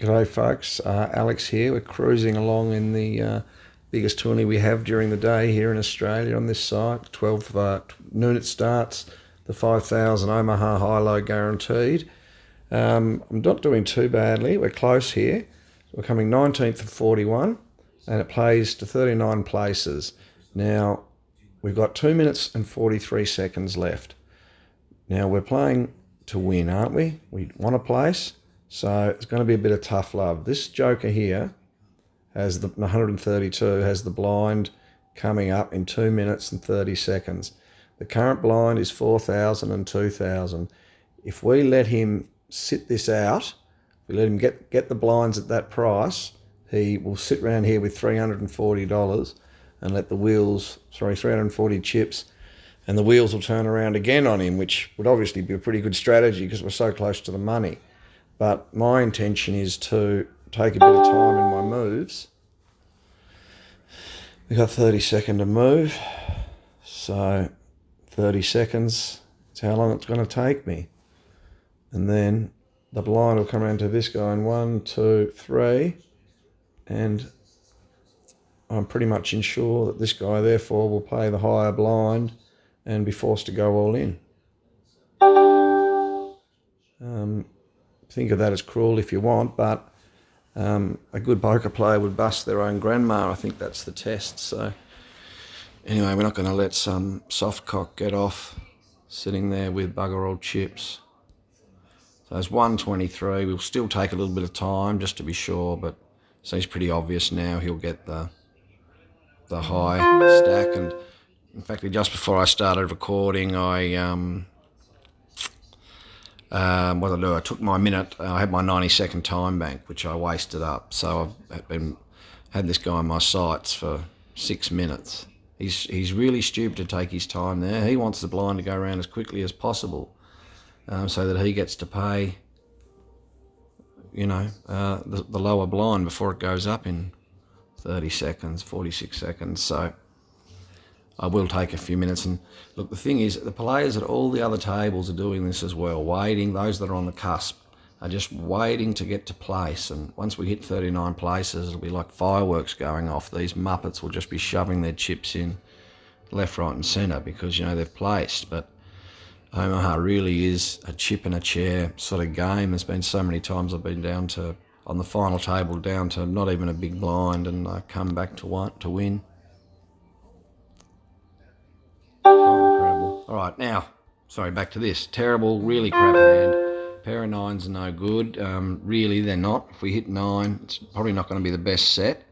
G'day folks, Alex here. We're cruising along in the biggest tourney we have during the day here in Australia on this site. 12 noon it starts, the 5,000 Omaha Hi low guaranteed. I'm not doing too badly, we're close here. We're coming 19th of 41 and it plays to 39 places. Now we've got 2 minutes and 43 seconds left. Now we're playing to win, aren't we? We want a place. So it's going to be a bit of tough love. This joker here has the 132, has the blind coming up in 2 minutes and 30 seconds. The current blind is 4,000 and 2,000. If we let him sit this out, we let him get the blinds at that price, he will sit around here with $340 and let the wheels, 340 chips, and the wheels will turn around again on him, which would obviously be a pretty good strategy because we're so close to the money. But my intention is to take a bit of time in my moves. We've got 30 seconds to move. So 30 seconds is how long it's going to take me. And then the blind will come around to this guy in 1, 2, 3. And I'm pretty much sure that this guy therefore will play the higher blind and be forced to go all in. Think of that as cruel if you want, but a good poker player would bust their own grandma. I think that's the test. So anyway, we're not going to let some soft cock get off sitting there with bugger all chips. So it's 123. We'll still take a little bit of time just to be sure, but it seems pretty obvious now he'll get the high stack. And in fact, just before I started recording, what I do, I took my minute. I had my 90-second time bank, which I wasted up. So I've had this guy in my sights for 6 minutes. He's really stupid to take his time there. He wants the blind to go around as quickly as possible, so that he gets to pay, the lower blind before it goes up in 30 seconds, 46 seconds. So I will take a few minutes. And look, the thing is, the players at all the other tables are doing this as well, waiting. Those that are on the cusp are just waiting to get to place. And once we hit 39 places, it'll be like fireworks going off. These muppets will just be shoving their chips in left, right and centre because, they've placed. But Omaha really is a chip in a chair sort of game. There's been so many times I've been down to, on the final table, down to not even a big blind and I come back to win. Incredible. All right, now, back to this. Terrible, really crap hand. Pair of nines are no good. Really, they're not. If we hit 9, it's probably not going to be the best set.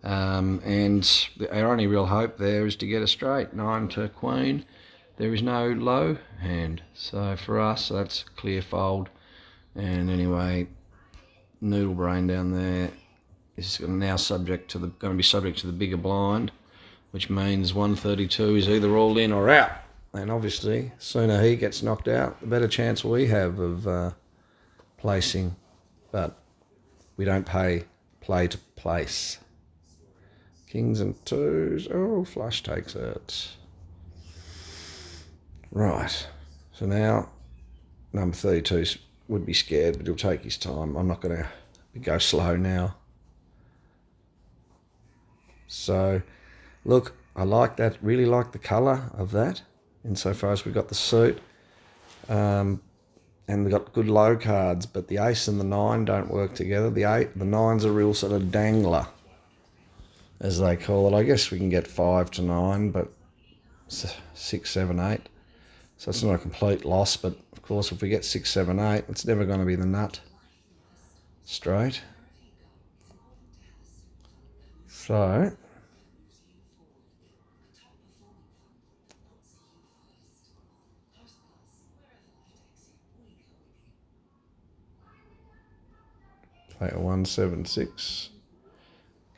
And our only real hope there is to get a straight. 9 to queen. There is no low hand. So for us, that's clear fold. And anyway, noodle brain down there is now going to be subject to the bigger blind, which means 132 is either all in or out. And obviously, sooner he gets knocked out, the better chance we have of placing. But we don't play to place. Kings and 2s. Oh, flush takes it. Right. So now, number 32 would be scared, but he'll take his time. I'm not going to go slow now. So, look, I like that, really like the colour of that, insofar as we've got the suit, and we've got good low cards, but the ace and the 9 don't work together. The 9's a real sort of dangler, as they call it. I guess we can get 5 to 9, but 6, 7, 8. So it's not a complete loss, but of course if we get 6, 7, 8, it's never going to be the nut straight. So play a 176,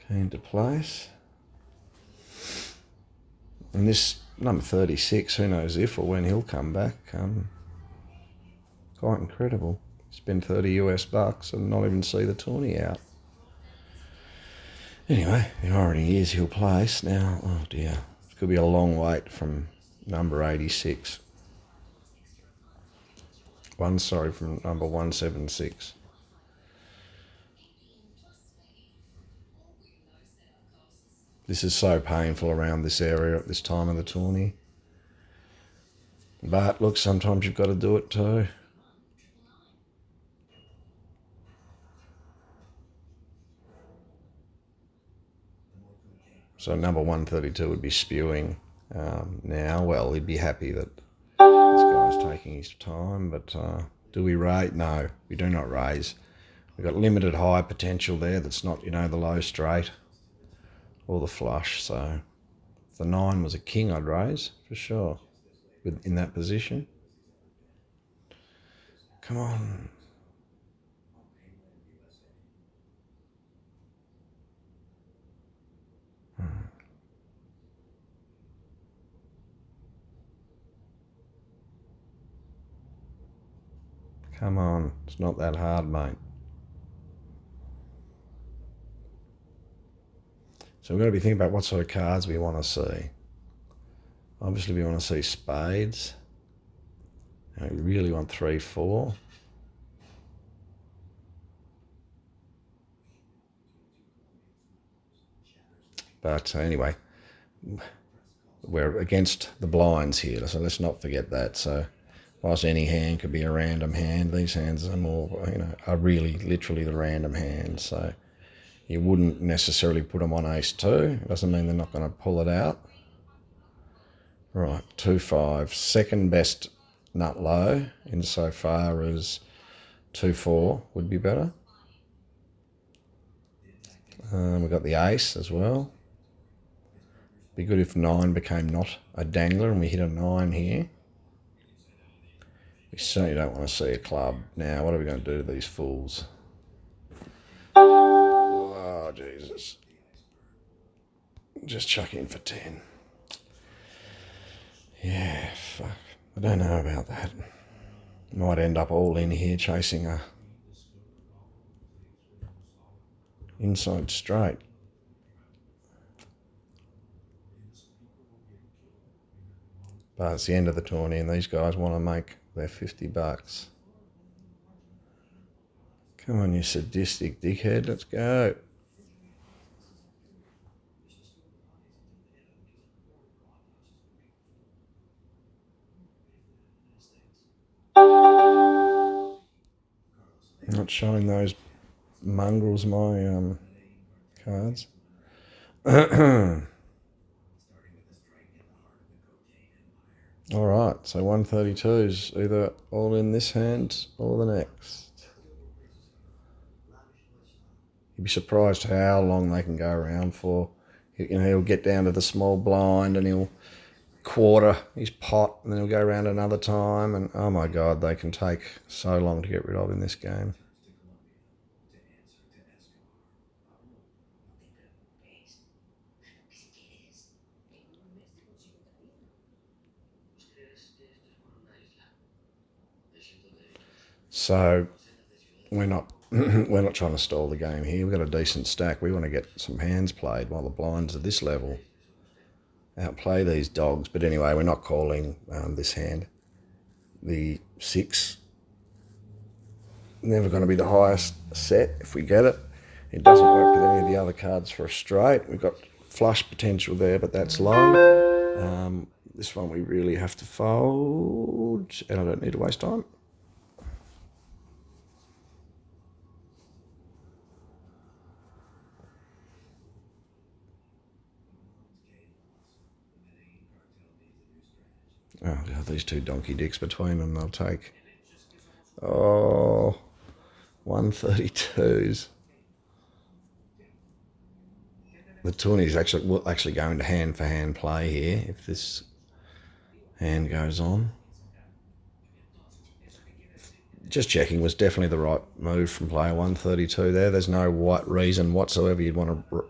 keen to place. And this number 36, who knows if or when he'll come back. Quite incredible. Spend 30 US bucks and not even see the tourney out. Anyway, he already is, he'll place. Now, oh dear, it could be a long wait from number 86. From number 176. This is so painful around this area at this time of the tourney. But look, sometimes you've got to do it too. So number 132 would be spewing now. Well, he'd be happy that this guy's taking his time, but do we raise? No, we do not raise. We've got limited high potential there that's not, the low straight or the flush. So if the 9 was a king, I'd raise for sure in that position. Come on. Come on. It's not that hard, mate. So we've got to be thinking about what sort of cards we want to see. Obviously, we want to see spades. We really want 3, 4. But anyway, we're against the blinds here, so let's not forget that. So whilst any hand could be a random hand, these hands are more, are really literally the random hands. So you wouldn't necessarily put them on ace 2. It doesn't mean they're not going to pull it out. Right, 2, 5. Second best nut low insofar as 2, 4 would be better. We've got the ace as well. Be good if 9 became not a dangler and we hit a 9 here. We certainly don't want to see a club. Now, what are we going to do to these fools? Oh, Jesus. Just chuck in for 10. Yeah, fuck. I don't know about that. Might end up all in here chasing a inside straight. But it's the end of the tourney and these guys want to make their $50. Come on, you sadistic dickhead. Let's go. I'm not showing those mongrels my cards. All right, so 132 is either all in this hand or the next. You'd be surprised how long they can go around for. He'll get down to the small blind and he'll quarter his pot and then he'll go around another time. And oh my God, they can take so long to get rid of in this game. So we're not trying to stall the game here. We've got a decent stack. We want to get some hands played while the blinds are this level. Outplay these dogs. But anyway, we're not calling this hand. The 6. Never going to be the highest set if we get it. It doesn't work with any of the other cards for a straight. We've got flush potential there, but that's low. This one we really have to fold, and I don't need to waste time. Oh, God, these two donkey dicks between them, they'll take. Oh, 132s. The tourney's actually going to hand-for-hand play here if this hand goes on. Just checking was definitely the right move from player 132 there. There's no reason whatsoever you'd want to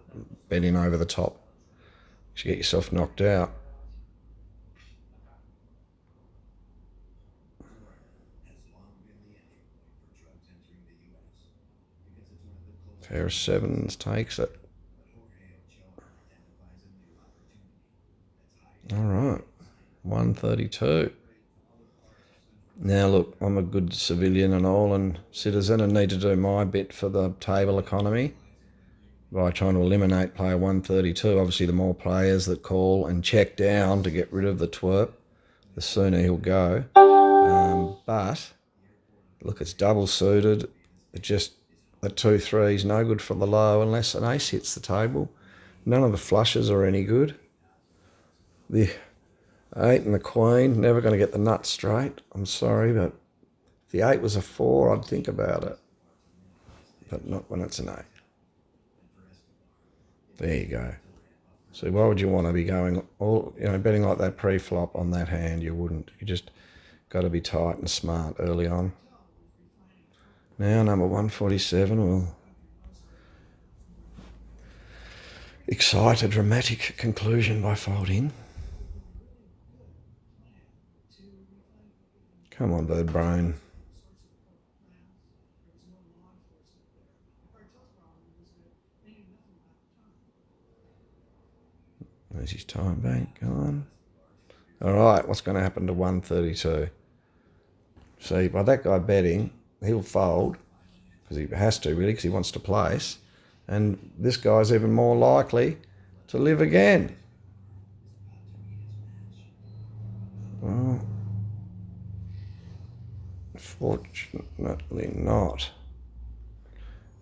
bet in over the top. You should get yourself knocked out. Pair of 7s takes it. All right, 132. Now, look, I'm a good civilian and all and citizen and need to do my bit for the table economy. by trying to eliminate player 132. Obviously, the more players that call and check down to get rid of the twerp, the sooner he'll go. But look, it's double suited. It just, the 2-3 is no good for the low unless an ace hits the table. None of the flushes are any good. The 8 and the queen, never going to get the nut straight. I'm sorry, but if the 8 was a 4, I'd think about it. But not when it's an 8. There you go. So why would you want to be going betting like that pre-flop on that hand? You wouldn't. You just got to be tight and smart early on. Now number 147 will excite a dramatic conclusion by folding. Come on, bird brain. There's his time bank gone. All right, what's going to happen to 132? See, by that guy betting, he'll fold, because he has to, really, because he wants to place. And this guy's even more likely to live again. Well, fortunately not.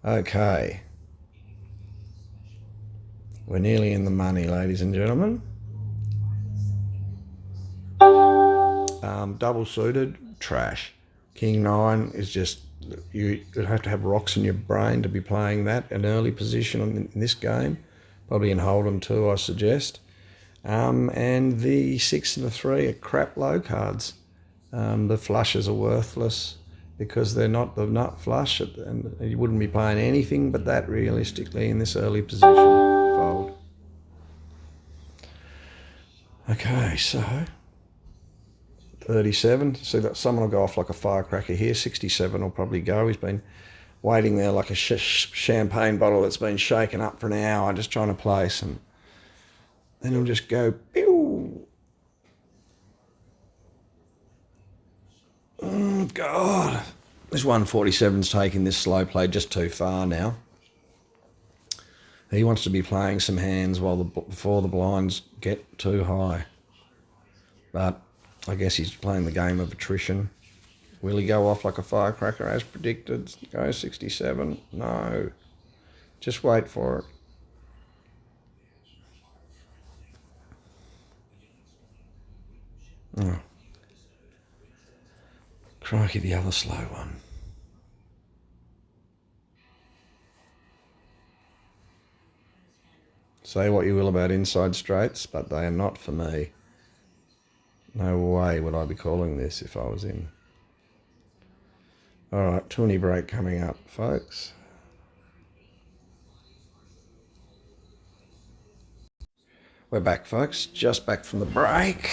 Okay. We're nearly in the money, ladies and gentlemen. Double suited, trash. King 9 is just, you'd have to have rocks in your brain to be playing that. An early position in this game, probably in Hold'em too, I suggest. And the 6 and the 3 are crap low cards. The flushes are worthless because they're not the nut flush, and you wouldn't be playing anything but that realistically in this early position. Fold. Okay, so 37. See that someone will go off like a firecracker here. 67 will probably go. He's been waiting there like a champagne bottle that's been shaken up for an hour, just trying to place, and then he'll just go pew. Oh God, this 147's taking this slow play just too far now. He wants to be playing some hands before the blinds get too high, but I guess he's playing the game of attrition. Will he go off like a firecracker as predicted? Go 67? No. Just wait for it. Oh. Crikey, the other slow one. Say what you will about inside straights, but they are not for me. No way would I be calling this if I was in. All right, 20 break coming up, folks. We're back, folks. Just back from the break.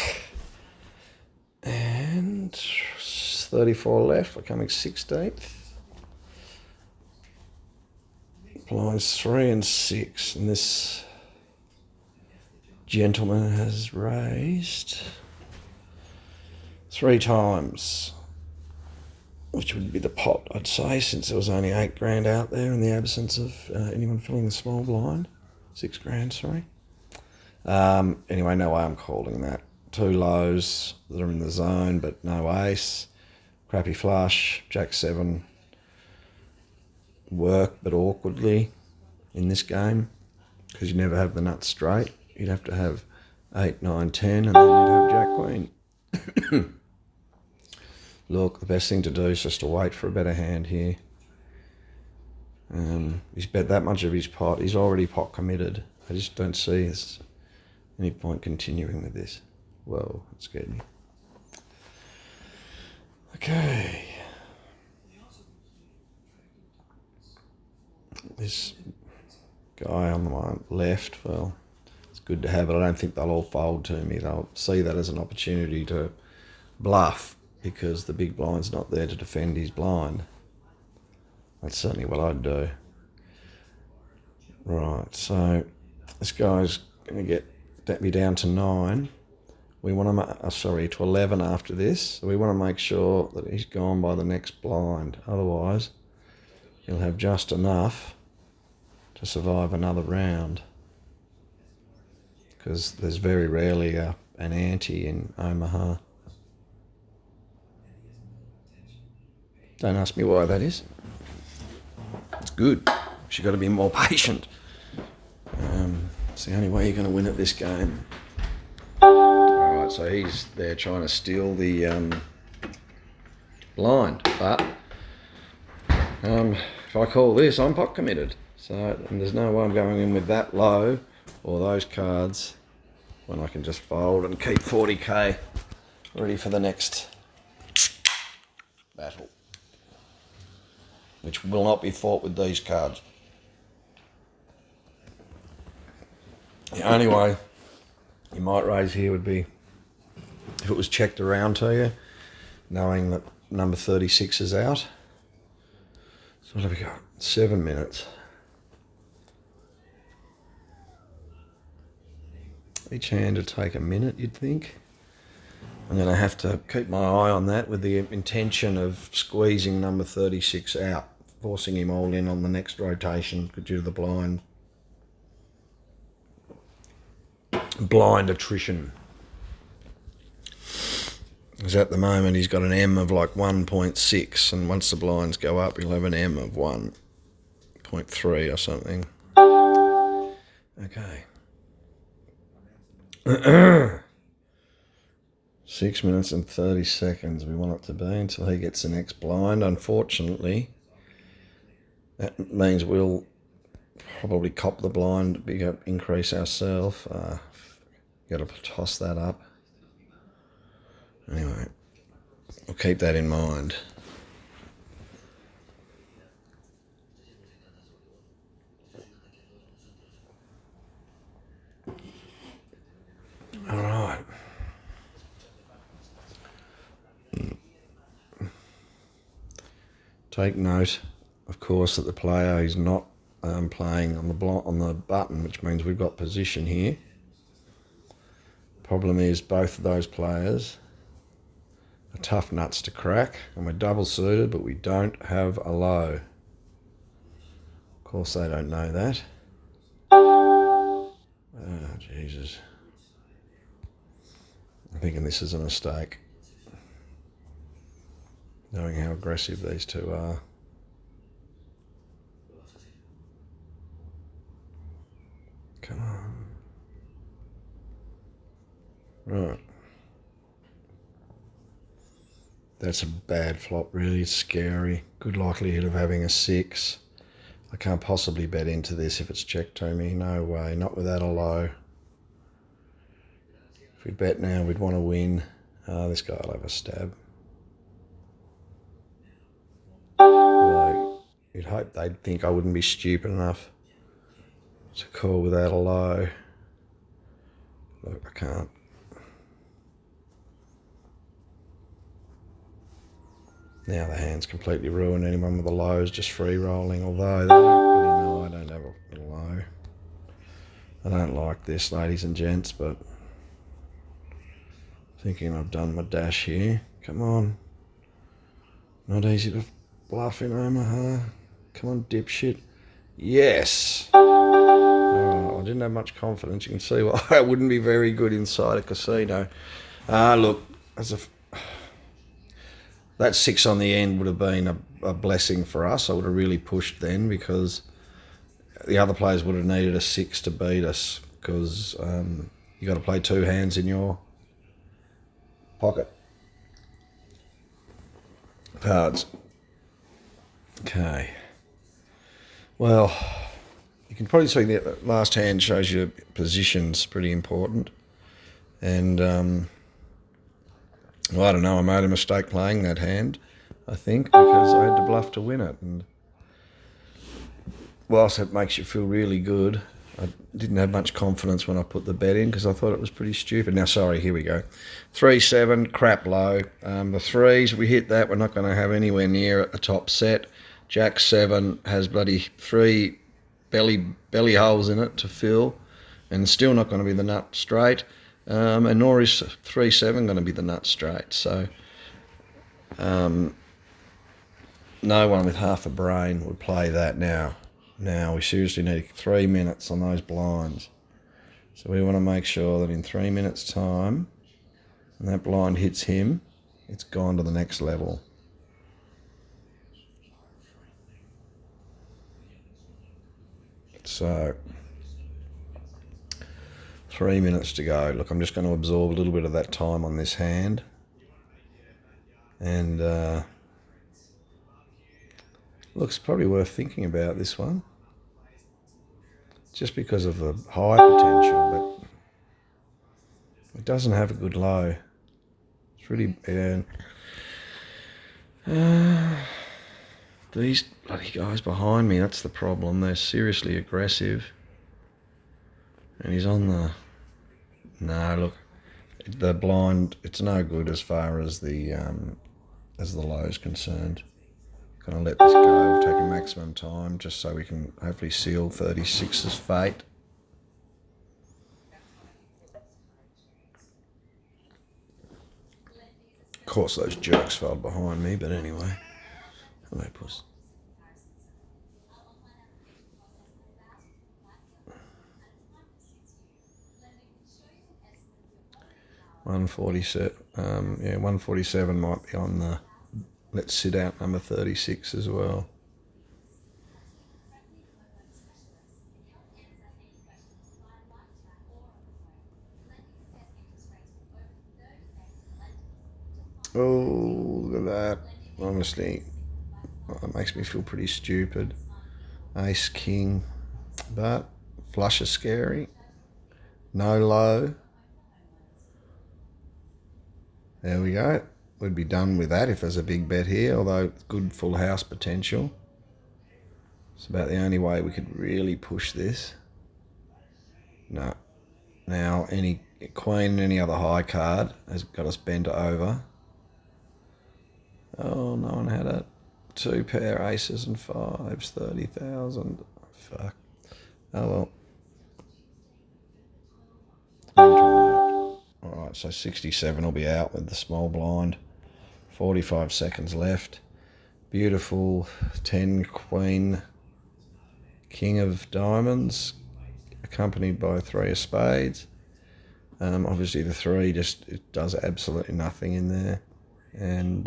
And 34 left. We're coming 16th. Blinds 3 and 6. And this gentleman has raised 3 times, which would be the pot, I'd say, since there was only 8 grand out there in the absence of anyone filling the small blind. 6 grand, sorry. Anyway, no way I'm calling that. 2 lows that are in the zone, but no ace. Crappy flush. Jack 7 work, but awkwardly in this game, because you never have the nuts straight. You'd have to have 8, 9, 10, and then you'd have Jack Queen. Look, the best thing to do is just to wait for a better hand here. He's bet that much of his pot. He's already pot committed. I just don't see any point continuing with this. Whoa, that scared me. Okay. This guy on the left, well, it's good to have it. I don't think they'll all fold to me. They'll see that as an opportunity to bluff, because the big blind's not there to defend his blind. That's certainly what I'd do. Right, so this guy's going to be down to 9. We want to, to 11 after this. So we want to make sure that he's gone by the next blind. Otherwise, he'll have just enough to survive another round, because there's very rarely an ante in Omaha. Don't ask me why that is. It's good. You've got to be more patient. It's the only way you're going to win at this game. Alright, so he's there trying to steal the blind, but if I call this, I'm pot committed. So, and there's no way I'm going in with that low or those cards when I can just fold and keep 40k ready for the next battle, which will not be fought with these cards. The only way you might raise here would be if it was checked around to you, knowing that number 36 is out. So what have we got? 7 minutes. Each hand would take a minute, you'd think. I'm going to have to keep my eye on that with the intention of squeezing number 36 out, forcing him all in on the next rotation due to the blind attrition. Because at the moment he's got an M of like 1.6, and once the blinds go up he'll have an M of 1.3 or something. Okay. 6 minutes and 30 seconds we want it to be until he gets the next blind. Unfortunately, that means we'll probably cop the blind, bigger increase ourselves. Got to toss that up. Anyway, we'll keep that in mind. All right. Take note, of course, that the player is not playing on the button, which means we've got position here. Problem is both of those players are tough nuts to crack, and we're double suited, but we don't have a low. Of course, they don't know that. Oh, Jesus. I'm thinking this is a mistake, knowing how aggressive these two are. Come on. Right. That's a bad flop, really. It's scary. Good likelihood of having a 6. I can't possibly bet into this if it's checked to me. No way. Not without a low. If we bet now, we'd want to win. This guy will have a stab. Although, you'd hope they'd think I wouldn't be stupid enough to call without a low. Look, I can't. Now the hand's completely ruined. Anyone with a low is just free rolling, although they don't really know I don't have a low. I don't like this, ladies and gents, but thinking I've done my dash here. Come on. Not easy to bluff in Omaha. Come on, dipshit. Yes! I didn't have much confidence. You can see why I wouldn't be very good inside a casino. Look, that 6 on the end would have been a blessing for us. I would have really pushed then, because the other players would have needed a 6 to beat us, because you got to play 2 hands in your pocket. Cards. Okay. Well, you can probably see the last hand shows you position's pretty important. And well, I don't know, I made a mistake playing that hand, I think, because I had to bluff to win it. And whilst it makes you feel really good, I didn't have much confidence when I put the bet in, because I thought it was pretty stupid. Now, sorry, here we go. 3-7, crap low. The 3s, we hit that, we're not going to have anywhere near a top set. Jack 7 has bloody 3 belly holes in it to fill, and still not going to be the nut straight. And nor is 3-7 going to be the nut straight. So no one with half a brain would play that now. Now we seriously need 3 minutes on those blinds. So we want to make sure that in 3 minutes time, when that blind hits him, it's gone to the next level. So 3 minutes to go. Look, I'm just going to absorb a little bit of that time on this hand. And looks probably worth thinking about this one. Just because of the high potential, but it doesn't have a good low. It's really bad. These bloody guys behind me, that's the problem. They're seriously aggressive. And he's on the... No, look, the blind, it's no good as far as the low is concerned. Gonna let this go, take a maximum time just so we can hopefully seal 36's fate. Of course those jerks fell behind me, but anyway. Hello, puss. Yeah, 147 might be on the let's sit out number 36 as well. Oh, look at that. Honestly, it makes me feel pretty stupid. Ace, king, but flush is scary. No low. There we go. We'd be done with that if there's a big bet here, although good full house potential. It's about the only way we could really push this. No. Now, any queen, any other high card has got us bent over. Oh, no one had it. 2 pair aces and 5s, 30,000. Fuck. Oh well. Alright, so 67 will be out with the small blind. 45 seconds left. Beautiful 10 queen, king of diamonds, accompanied by 3 of spades. Obviously the 3 it does absolutely nothing in there. And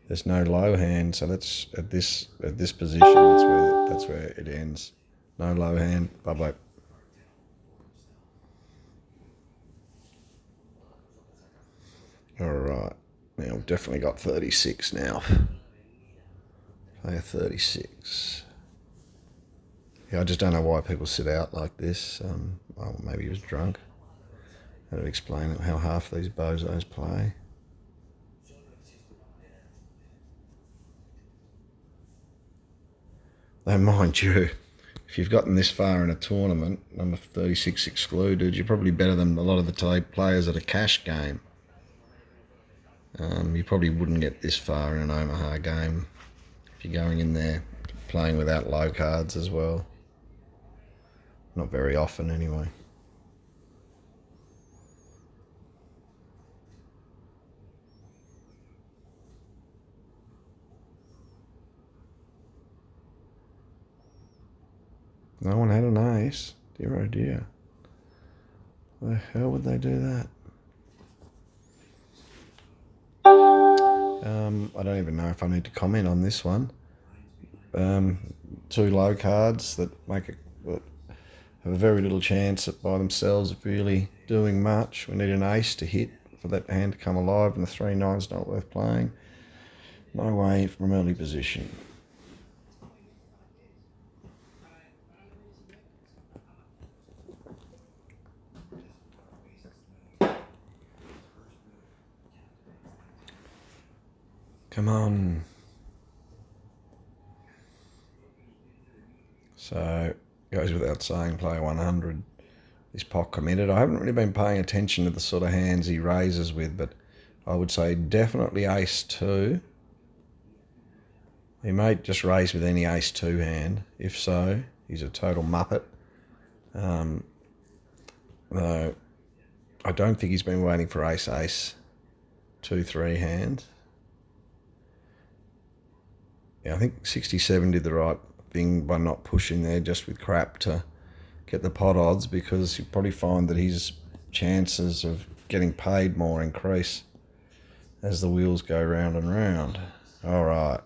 there's no low hand, so that's at this position. That's where it ends. No low hand. Bye bye. All right. Now we've definitely got 36 now. Player 36. Yeah, I just don't know why people sit out like this. Well, maybe he was drunk. That would explain how half these bozos play. Though, mind you, if you've gotten this far in a tournament, number 36 excluded, you're probably better than a lot of the players at a cash game. You probably wouldn't get this far in an Omaha game if you're going in there playing without low cards as well. Not very often, anyway. No one had an ace. Dear oh dear. Why the hell would they do that? I don't even know if I need to comment on this one. 2 low cards that make it have a very little chance at by themselves of really doing much. We need an ace to hit for that hand to come alive, and the 3-9's not worth playing. No way from early position. Come on. So, goes without saying, player 100 is pot committed. I haven't really been paying attention to the sort of hands he raises with, but I would say definitely ace 2. He may just raise with any ace 2 hand. If so, he's a total muppet. Though I don't think he's been waiting for ace 2-3 hands. Yeah, I think 67 did the right thing by not pushing there just with crap to get the pot odds, because you probably find that his chances of getting paid more increase as the wheels go round and round. All right.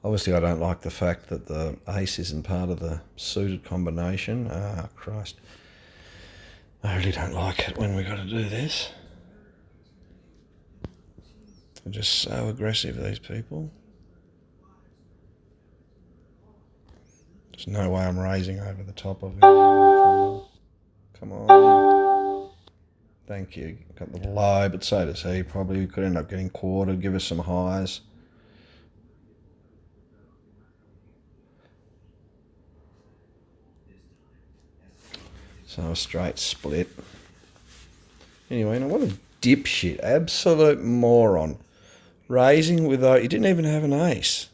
Obviously, I don't like the fact that the ace isn't part of the suited combination. Ah, Christ. I really don't like it when we've got to do this. They're just so aggressive, these people. There's no way I'm raising over the top of him. Come on. Thank you. Got the low, but so does he. Probably we could end up getting quartered, give us some highs. So a straight split. Anyway, now what a dipshit. Absolute moron. Raising without... You didn't even have an ace.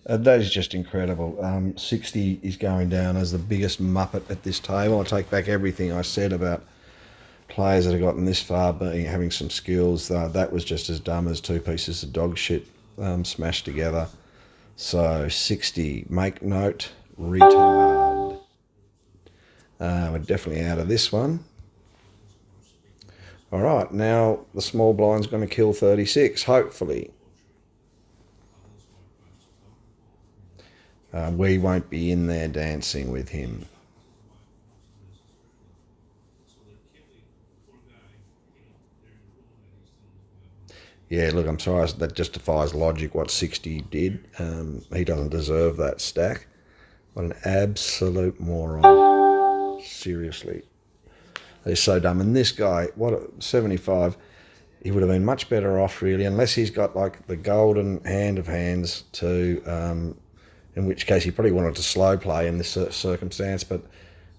That is just incredible. 60 is going down as the biggest muppet at this table. I take back everything I said about players that have gotten this far having some skills. That was just as dumb as two pieces of dog shit smashed together. So 60, make note, retard. We're definitely out of this one. All right, now the small blind's going to kill 36, hopefully. We won't be in there dancing with him. Yeah, look, I'm sorry, that just defies logic what 60 did. He doesn't deserve that stack. What an absolute moron. Seriously. He's so dumb. And this guy, 75, he would have been much better off, really, unless he's got, like, the golden hand of hands to... in which case he probably wanted to slow play in this circumstance, but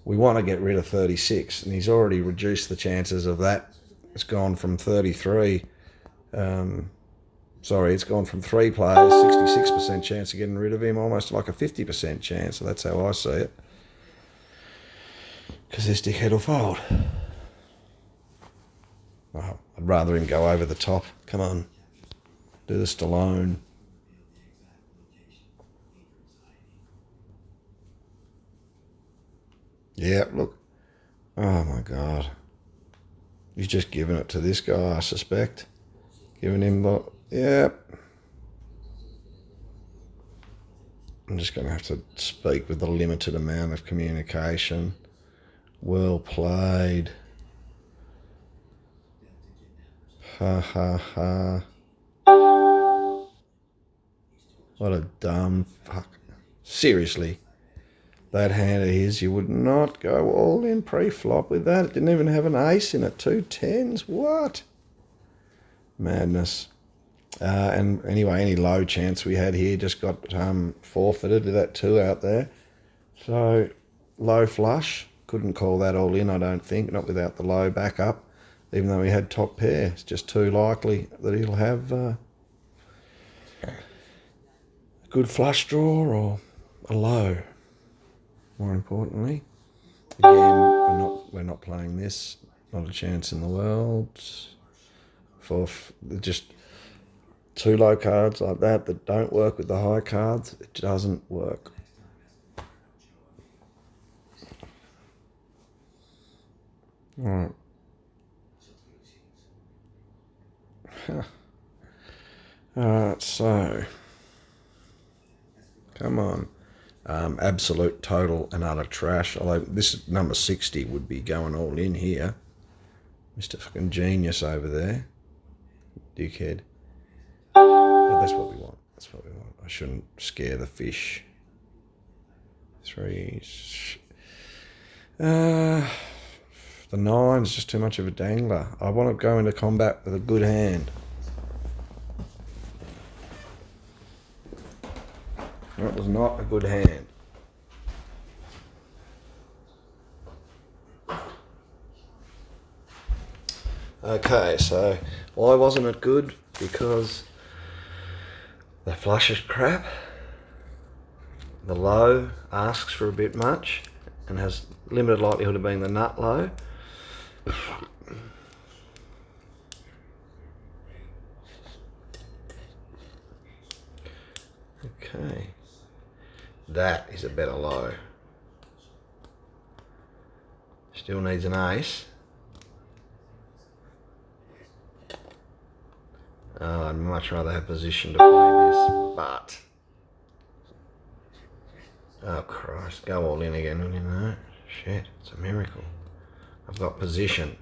we want to get rid of 36, and he's already reduced the chances of that. It's gone from 33, it's gone from 3 players, 66% chance of getting rid of him, almost like a 50% chance, so that's how I see it. Because this dickhead will fold. Well, I'd rather him go over the top. Come on, do the Stallone. Yeah, look. Oh, my God. He's just giving it to this guy, I suspect. Giving him the... Yeah. I'm just going to have to speak with a limited amount of communication. Well played. Ha, ha, ha. What a dumb fuck. Seriously. That hand of his, you would not go all in pre-flop with that. It didn't even have an ace in it. 2 10s. What? Madness. And anyway, any low chance we had here just got forfeited with that 2 out there. So, low flush. Couldn't call that all in, I don't think. Not without the low backup. Even though he had top pair. It's just too likely that he'll have a good flush draw or a low. More importantly, again, we're not playing this. Not a chance in the world. For just 2 low cards like that don't work with the high cards, it doesn't work. All right. Alright, so come on. Absolute, total, and utter trash. Although this number 60 would be going all in here. Mr. fucking genius over there. Dickhead. But that's what we want. That's what we want. I shouldn't scare the fish. 3. The 9's just too much of a dangler. I want to go into combat with a good hand. That was not a good hand. Okay, so why wasn't it good? Because the flush is crap. The low asks for a bit much and has limited likelihood of being the nut low. Okay. That is a better low. Still needs an ace. Oh, I'd much rather have position to play this, but... Oh Christ, go all in again, you know. Shit, it's a miracle. I've got position.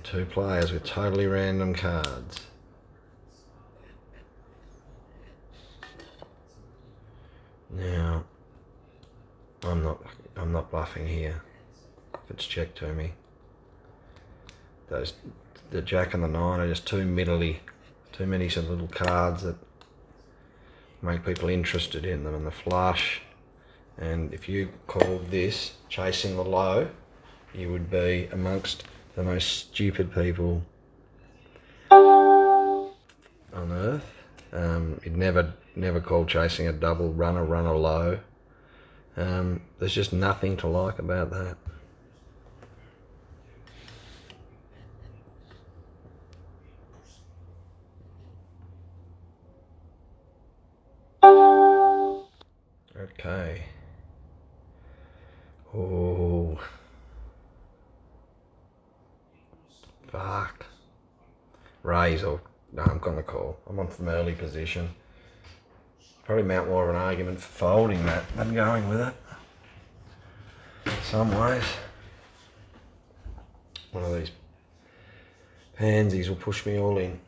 2 players with totally random cards. Now, I'm not bluffing here. If it's checked to me. The jack and the 9 are just too many sort of little cards that make people interested in them, and the flush. And if you called this chasing the low, you would be amongst the most stupid people on earth. You'd never call chasing a double runner low. There's just nothing to like about that. Okay. Oh. Fuck. Raise or... No, I'm gonna call. I'm on from early position. Probably mount more of an argument for folding that than going with it. Some ways. One of these pansies will push me all in.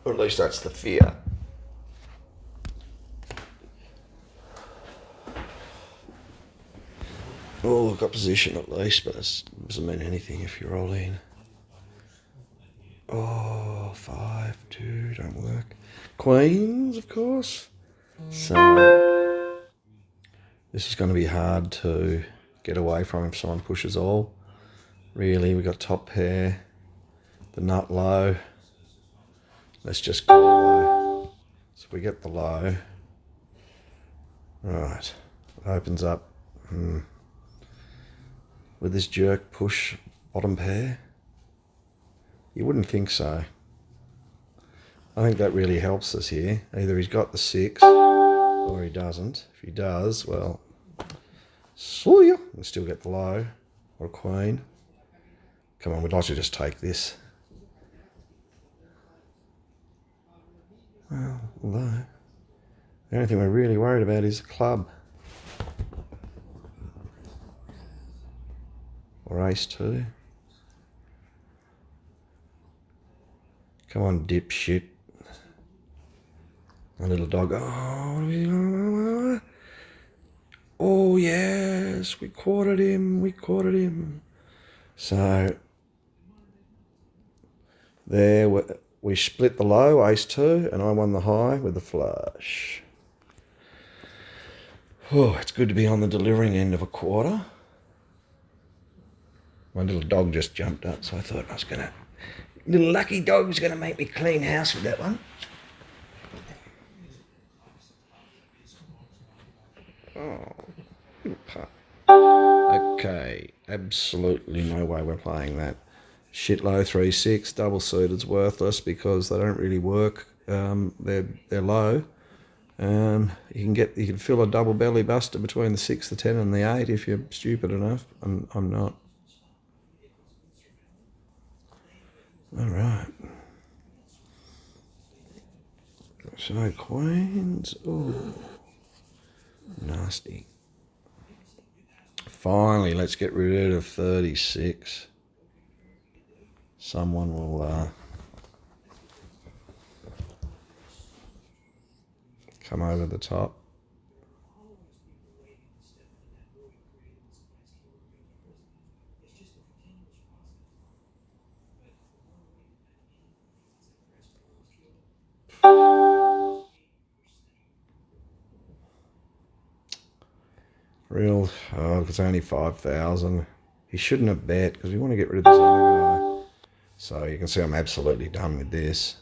Or at least that's the fear. Oh, I've got position at least, but it doesn't mean anything if you're all in. Oh, 5, 2, don't work. Queens, of course. So, this is going to be hard to get away from if someone pushes all. Really, we've got top pair, the nut low. Let's just go low. So if we get the low, right, it opens up. With this jerk push bottom pair? You wouldn't think so. I think that really helps us here. Either he's got the 6 or he doesn't. If he does, well, so you can still get the low or a queen. Come on, we'd like to just take this. Well, although the only thing we're really worried about is the club. Or ace 2. Come on, dipshit. My little dog. Oh, yes, we quartered him. So, there, we split the low, ace 2, and I won the high with the flush. Oh, it's good to be on the delivering end of a quarter. My little dog just jumped up, so I thought I was going to... Little lucky dog was going to make me clean house with that one. Oh, little pup. Okay, absolutely no way we're playing that. Shit low 3-6, double suited's worthless because they don't really work. They're low. You can fill a double belly buster between the 6, the 10, and the 8 if you're stupid enough. I'm not. All right. So queens. Oh, nasty. Finally, let's get rid of 36. Someone will come over the top. It's only 5,000. He shouldn't have bet because we want to get rid of this other guy. So you can see I'm absolutely done with this.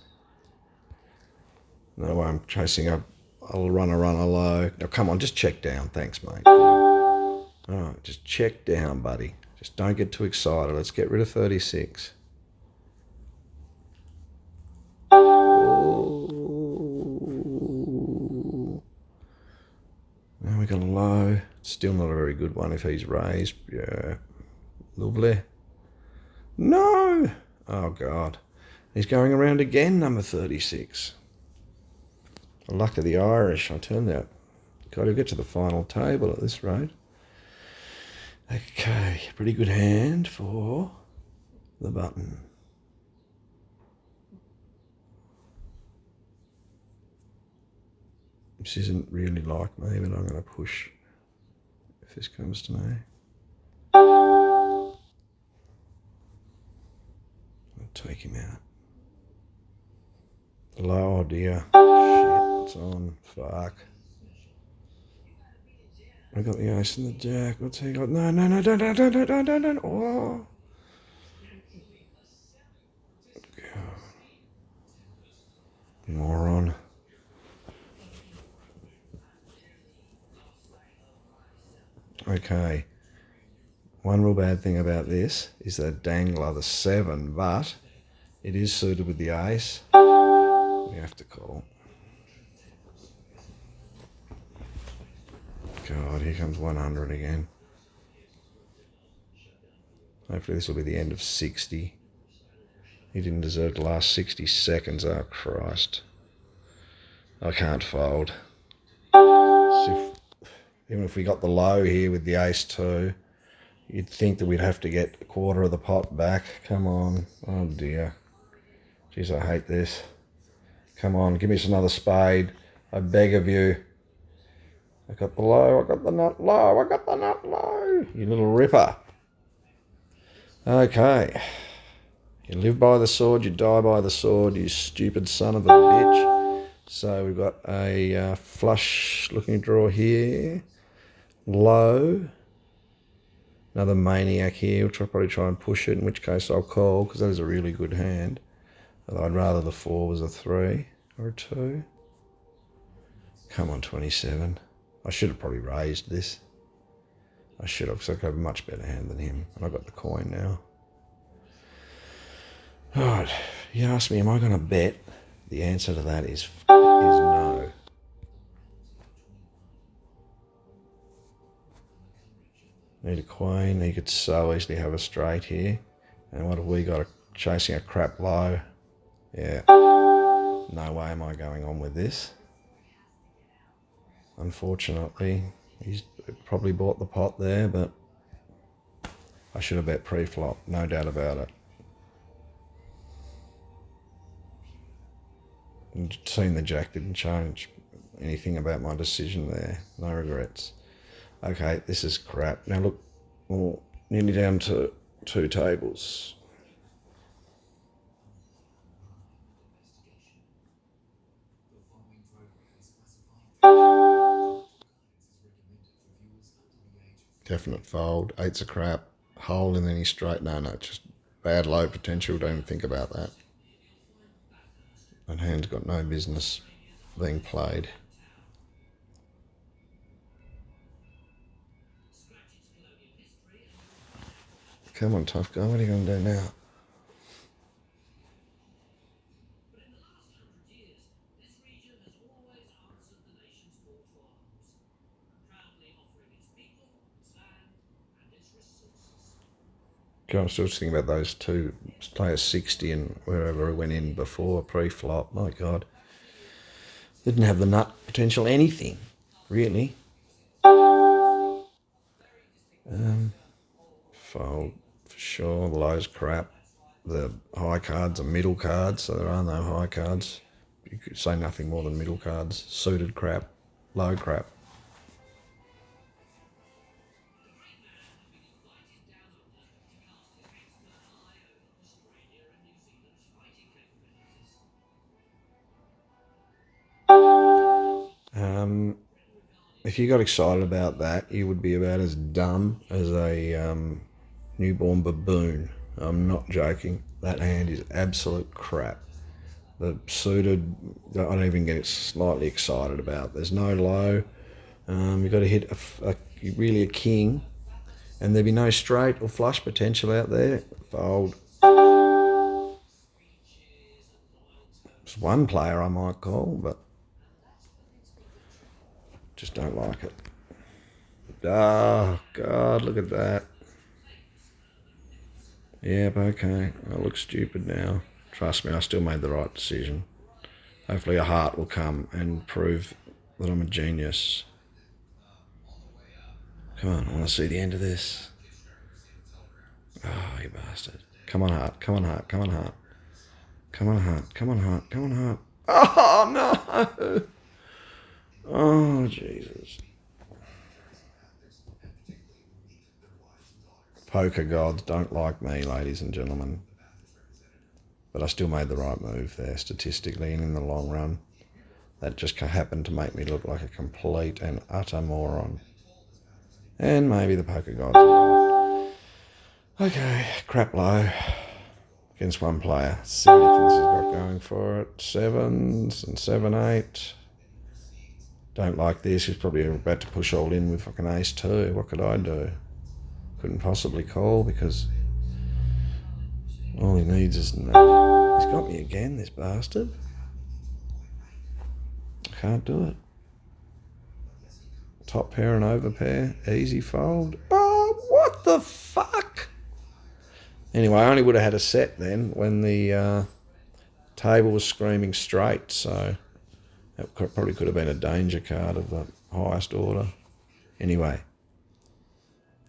No way I'm chasing a runner low. Now come on, just check down. Thanks, mate. All right, just check down, buddy. Just don't get too excited. Let's get rid of 36. Oh. Now we got a low. Still not a very good one if he's raised. Yeah. Lovely. No! Oh, God. He's going around again, number 36. The luck of the Irish, I turned out. Got to get to the final table at this rate. Okay, pretty good hand for the button. This isn't really like me, but I'm going to push if this comes to me. I'll take him out. Low, oh dear. Shit, it's on. Fuck. I got the ace and the jack. What's he got? No, don't. Oh. God. Moron. Okay. One real bad thing about this is that dangler, the 7, but it is suited with the ace. We have to call. God, here comes 100 again. Hopefully this will be the end of 60. He didn't deserve the last 60 seconds. Oh, Christ. I can't fold. So even if we got the low here with the ace 2, you'd think that we'd have to get a quarter of the pot back. Come on. Oh, dear. Jeez, I hate this. Come on, give me another spade. I beg of you. I got the low, I got the nut low, I got the nut low. You little ripper. Okay. You live by the sword, you die by the sword, you stupid son of a bitch. So we've got a flush looking draw here. Low. Another maniac here. We'll probably try and push it, in which case I'll call, because that is a really good hand. Although I'd rather the 4 was a 3 or a 2. Come on, 27. I should have probably raised this. I should have, because I could have a much better hand than him. And I've got the coin now. Alright, you ask me, am I going to bet? The answer to that is no. Need a queen. He could so easily have a straight here. And what have we got? Chasing a crap low. Yeah. No way am I going on with this. Unfortunately, he's probably bought the pot there, but I should have bet pre-flop, no doubt about it. And seeing the jack didn't change anything about my decision there. No regrets. Okay, this is crap. Now look, we're nearly down to 2 tables. Definite fold. 8's a crap. Hole in any straight. No, just bad low potential. Don't even think about that. That hand's got no business being played. Come on, tough guy. What are you going to do now? I'm still thinking about those 2 players 60 and wherever I went in before pre-flop. My God, didn't have the nut potential anything really. Fold for sure. The low's crap. The high cards are middle cards, so there are no high cards. You could say nothing more than middle cards. Suited crap, low crap. If you got excited about that, you would be about as dumb as a newborn baboon. I'm not joking. That hand is absolute crap. The suited, I don't even get slightly excited about. There's no low. You've got to hit really a king, and there'd be no straight or flush potential out there. Fold. It's one player I might call, but just don't like it. Oh, God, look at that. Yep, okay. I look stupid now. Trust me, I still made the right decision. Hopefully a heart will come and prove that I'm a genius. Come on, I want to see the end of this. Oh, you bastard. Come on, heart. Come on, heart. Come on, heart. Come on, heart. Come on, heart. Come on, heart. Oh, no. Oh, Jesus. Poker gods don't like me, ladies and gentlemen. But I still made the right move there, statistically and in the long run. That just happened to make me look like a complete and utter moron. And maybe the poker gods are right. Okay, crap low. Against one player. See what this has got going for it. 7s and 7-8. Don't like this. He's probably about to push all in with fucking ace 2. What could I do? Couldn't possibly call because all he needs is no. He's got me again, this bastard. I can't do it. Top pair and over pair. Easy fold. Oh, what the fuck? Anyway, I only would have had a set then when the table was screaming straight, so that probably could have been a danger card of the highest order. Anyway,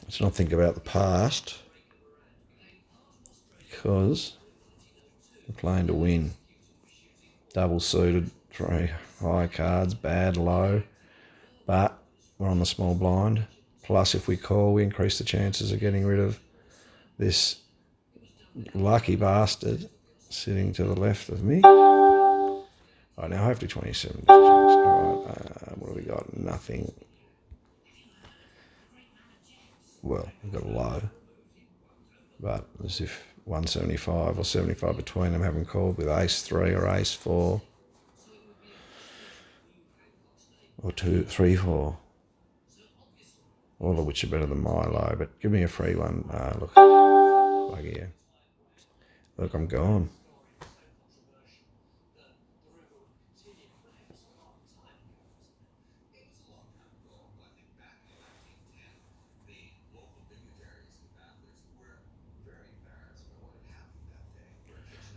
let's not think about the past because we're playing to win. Double suited, 3 high cards, bad, low, but we're on the small blind. Plus, if we call, we increase the chances of getting rid of this lucky bastard sitting to the left of me. Right, now hopefully 27. All right, what have we got? Nothing. Well, we've got a low, but as if 175 or 75 between them haven't called with ace 3 or ace 4 or 2, 3, 4, all of which are better than my low. But give me a free one. Look, buggy you. Look, I'm gone.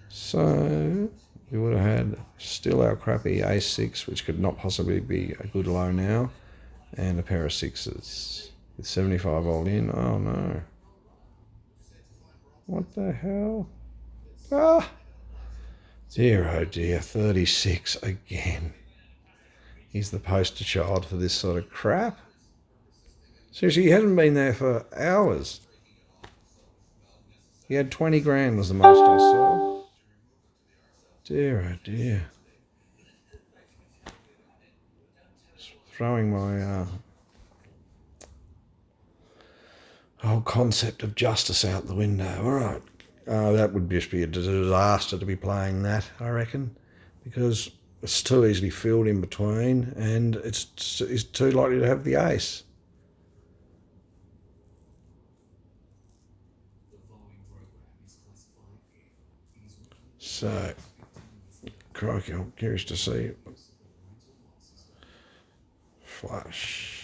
So we would have had still our crappy ace 6, which could not possibly be a good low now, and a pair of 6s with 75 all in. Oh no. What the hell? Ah! Dear, oh dear, 36 again. He's the poster child for this sort of crap. Seriously, he hadn't been there for hours. He had 20 grand was the most I saw. Dear, oh dear. Just throwing my whole concept of justice out the window. All right. That would just be a disaster to be playing that, I reckon, because it's too easily filled in between and it's too likely to have the ace. So, crikey, I'm curious to see. Flush.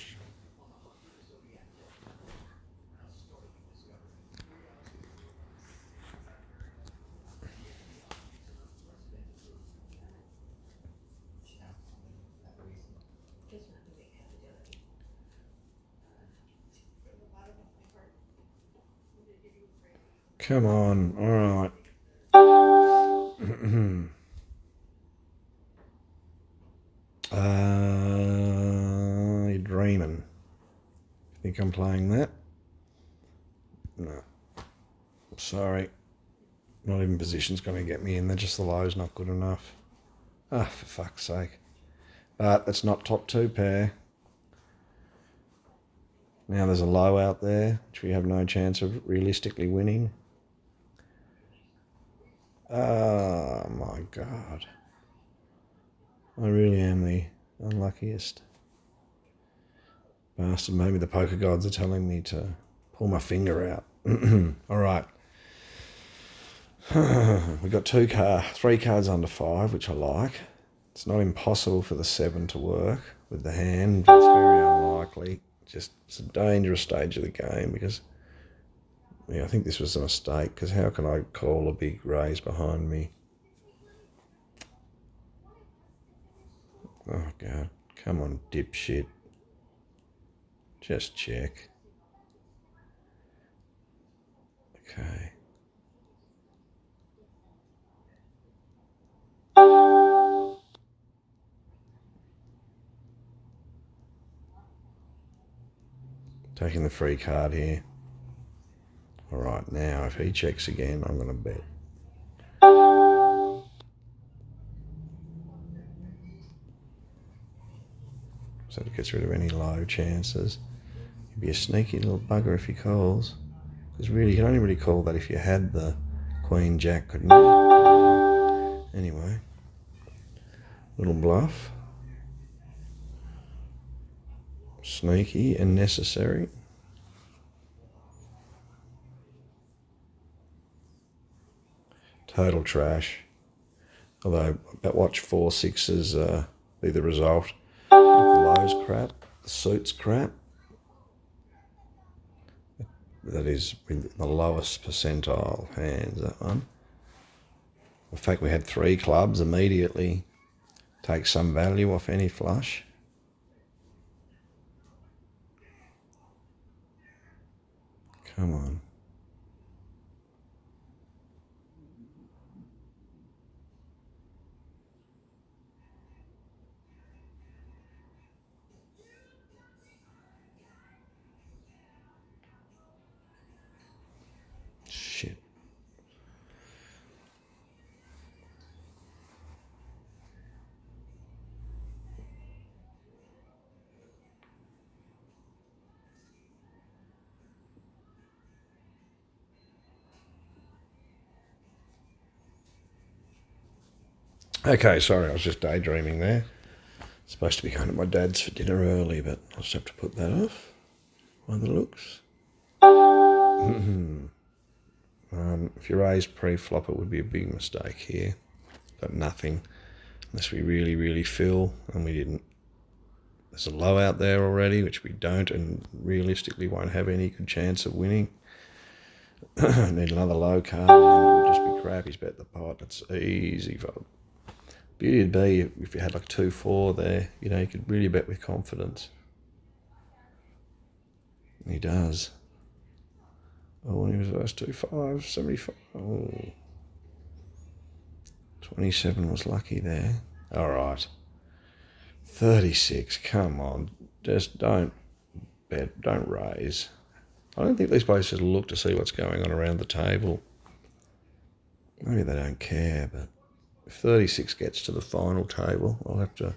Come on, all right. You're dreaming. Think I'm playing that? No. Sorry. Not even position's going to get me in there. Just the low's not good enough. Ah, for fuck's sake. But it's not top 2 pair. Now there's a low out there, which we have no chance of realistically winning. Oh my God. I really am the unluckiest bastard. Maybe the poker gods are telling me to pull my finger out. All right. We've got three cards under 5, which I like. It's not impossible for the 7 to work with the hand. It's very unlikely. It's a dangerous stage of the game because, yeah, I think this was a mistake because how can I call a big raise behind me? Oh, God. Come on, dipshit. Just check. Okay. Taking the free card here. All right, now if he checks again, I'm going to bet. So it gets rid of any low chances. He'd be a sneaky little bugger if he calls. Because really, you can only really call that if you had the Queen Jack, couldn't you? Anyway, little bluff. Sneaky and necessary. Total trash. Although, but watch 4 6s be the result. The low's crap. The suit's crap. That is with the lowest percentile hands, that one. In fact, we had 3 clubs immediately. Take some value off any flush. Come on. Shit. Okay, sorry, I was just daydreaming there. Supposed to be going to my dad's for dinner early, but I'll just have to put that off by the looks. If you raise pre-flop, it would be a big mistake here. Got nothing, unless we really, really fill, and we didn't. There's a low out there already, which we don't, and realistically won't have any good chance of winning. Need another low card, and then it'll just be crap. He's bet the pot. It's easy. Beauty would be if you had like 2-4 there, you know, you could really bet with confidence. He does. Oh, and he was verse 2-5, 75. Oh. 27 was lucky there. All right. 36, come on. Just don't bet, don't raise. I don't think these players just look to see what's going on around the table. Maybe they don't care, but if 36 gets to the final table, I'll have to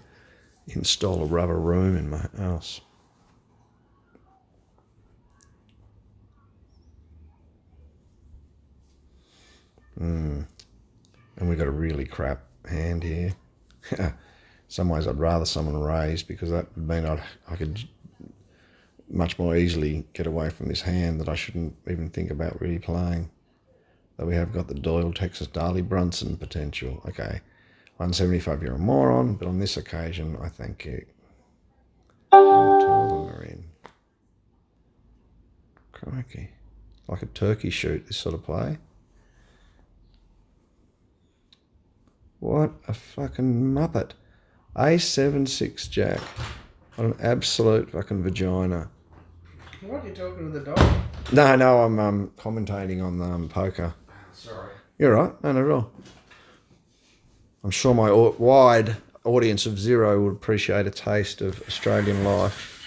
install a rubber room in my house. And we've got a really crap hand here. Some ways I'd rather someone raise because that would mean I could much more easily get away from this hand that I shouldn't even think about really playing. Though we have got the Doyle, Texas, Darley, Brunson potential. Okay, 175, you're a moron, but on this occasion, I thank you. All 2 of them are in. Crikey. Like a turkey shoot, this sort of play. What a fucking muppet. A7, 6, Jack. What an absolute fucking vagina. What, you talking to the dog? No, I'm commentating on poker. Sorry. You're right, no, not at all. I'm sure my wide audience of 0 would appreciate a taste of Australian life.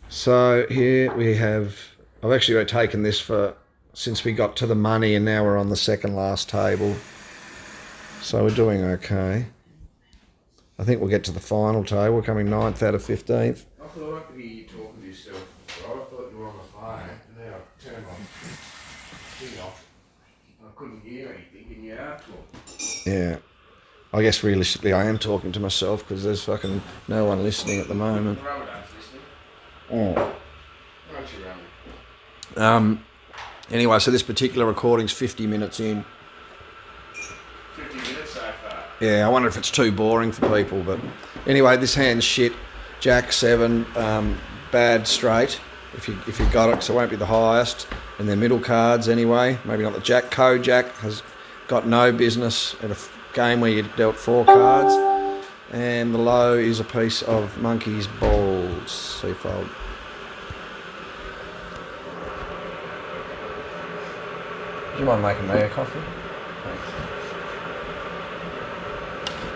So here we have, I've actually taken this since we got to the money, and now we're on the second last table. So we're doing okay. I think we'll get to the final table. We're coming 9th out of 15th. I thought I could hear you talking to yourself. Right? I thought you were on the phone, and then I turned my thing off. I couldn't hear anything, and you are talking. Yeah. I guess realistically I am talking to myself because there's fucking no one listening at the moment. Ramadan's listening. Oh. Aren't you, Ramadan? Anyway, so this particular recording's 50 minutes in. 50 minutes so far. Yeah, I wonder if it's too boring for people, but anyway, this hand's shit. Jack 7, bad straight. If you got it, so it won't be the highest. And their middle cards anyway. Maybe not the Jack. Jack has got no business at a game where you dealt 4 cards. And the low is a piece of monkey's balls. C-fold. Do you mind making me a coffee? Thanks.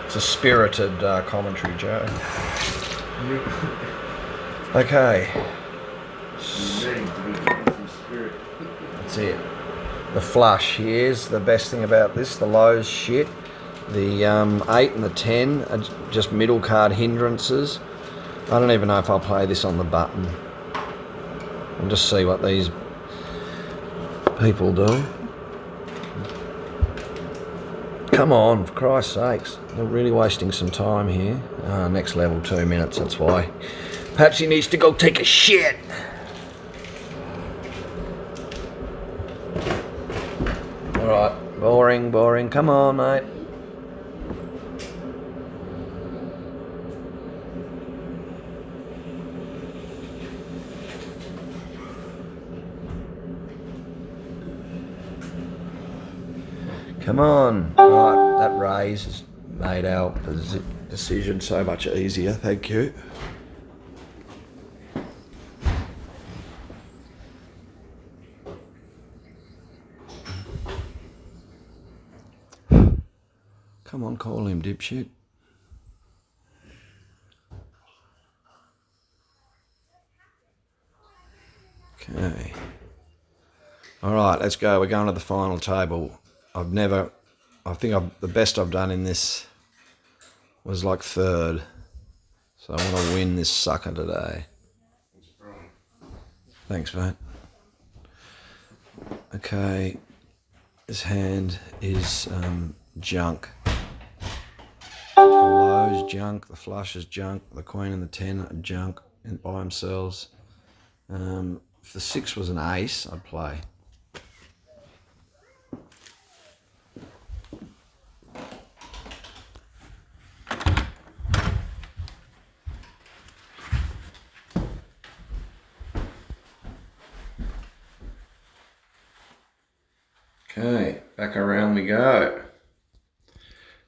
It's a spirited commentary, Joe. Okay. That's it. The flush. Here's the best thing about this. The low's shit. The 8 and the 10 are just middle card hindrances. I don't even know if I'll play this on the button. We'll just see what these people do. Come on, for Christ's sakes. They're really wasting some time here. Next level, 2 minutes, that's why. Perhaps he needs to go take a shit. Alright, boring. Come on, mate. Come on. Right, that raise has made our decision so much easier. Thank you. Come on, call him, dipshit. Okay. All right, let's go. We're going to the final table. I think the best I've done in this was like 3rd. So I want to win this sucker today. Thanks, mate. Okay. This hand is junk. The low's junk, the flush is junk, the queen and the 10 are junk by themselves. If the 6 was an ace, I'd play. Okay, back around we go.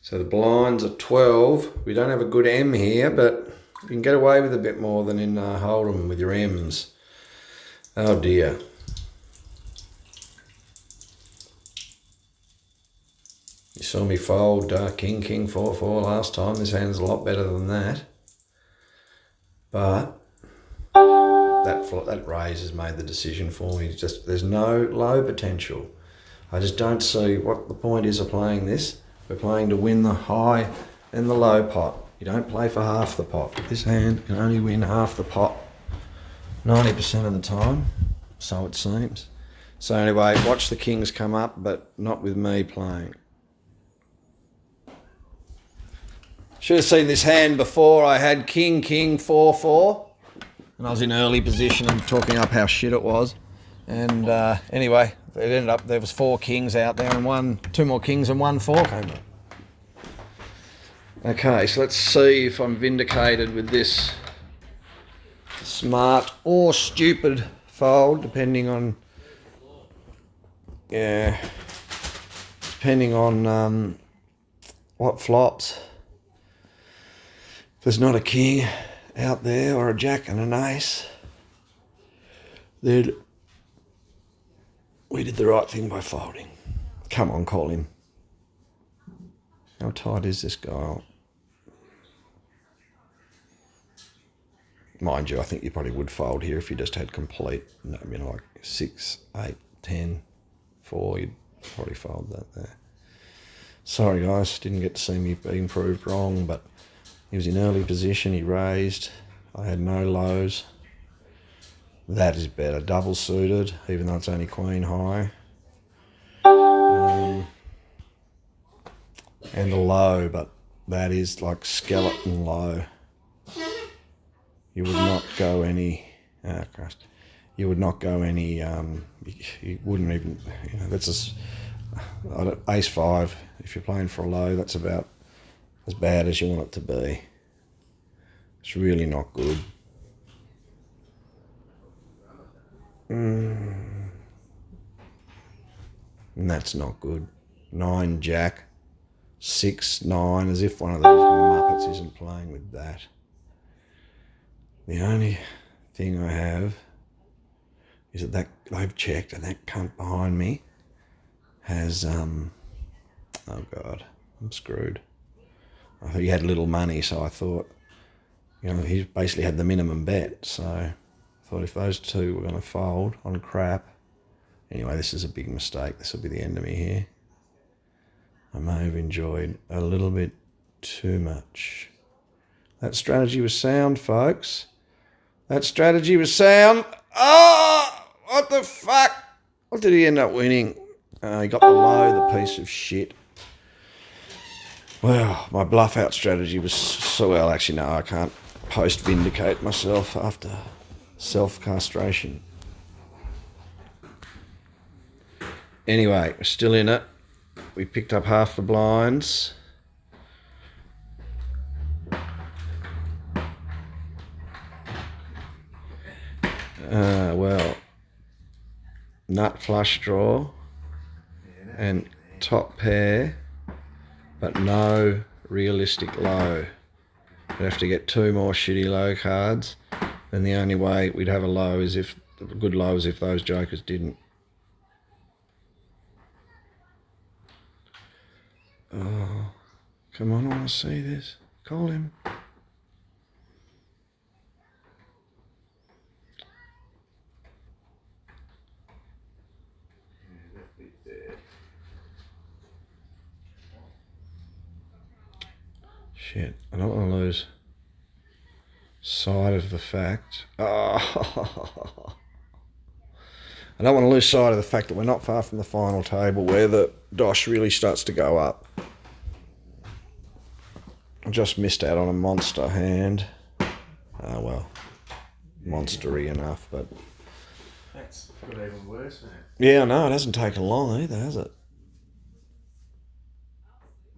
So the blinds are 12. We don't have a good M here, but you can get away with a bit more than in Hold'em with your M's. Oh dear. You saw me fold King, 4-4 last time. This hand's a lot better than that. But that raise has made the decision for me. There's no low potential. I just don't see what the point is of playing this. We're playing to win the high and the low pot. You don't play for half the pot. This hand can only win half the pot 90% of the time, so it seems. So anyway, watch the kings come up, but not with me playing. Should have seen this hand before. I had King, 4-4, and I was in early position and talking up how shit it was. And anyway, it ended up there was 4 kings out there and 2 more kings and 1 4 came up. Okay, so let's see if I'm vindicated with this smart or stupid fold, depending on what flops. If there's not a king out there or a jack and an ace, then we did the right thing by folding. Come on, call him. How tight is this guy? Mind you, I think you probably would fold here if you just had complete, like 6, 8, 10, 4, you'd probably fold that there. Sorry guys, didn't get to see me being proved wrong, but he was in early position, he raised. I had no lows. That is better, double suited, even though it's only queen high. And the low, but that is like skeleton low. You would not go any, you you would not go any, you wouldn't even, that's just, ace 5, if you're playing for a low, that's about as bad as you want it to be. It's really not good. And that's not good. 9 jack, 6 9, as if one of these muppets isn't playing with that. The only thing I have is that I've checked, and that cunt behind me has oh god, I'm screwed. I thought he had little money, so I thought, he basically had the minimum bet, so I thought if those two were going to fold on crap. Anyway, this is a big mistake. This will be the end of me here. I may have enjoyed a little bit too much. That strategy was sound, folks. That strategy was sound. Oh, what the fuck? What did he end up winning? He got the low, the piece of shit. Well, my bluff out strategy was so well. Actually, no, I can't post-vindicate myself after self-castration. Anyway, we're still in it. We picked up half the blinds. Well, nut flush draw and top pair, but no realistic low. We'd have to get 2 more shitty low cards, and the only way we'd have a good low is if those jokers didn't. Oh, come on, I want to see this. Call him. Shit, I don't want to lose sight of the fact. Oh. I don't want to lose sight of the fact that we're not far from the final table where the dosh really starts to go up. I just missed out on a monster hand. Oh well, monstery enough, but... That's got even worse, man. Yeah, I know, it hasn't taken long either, has it?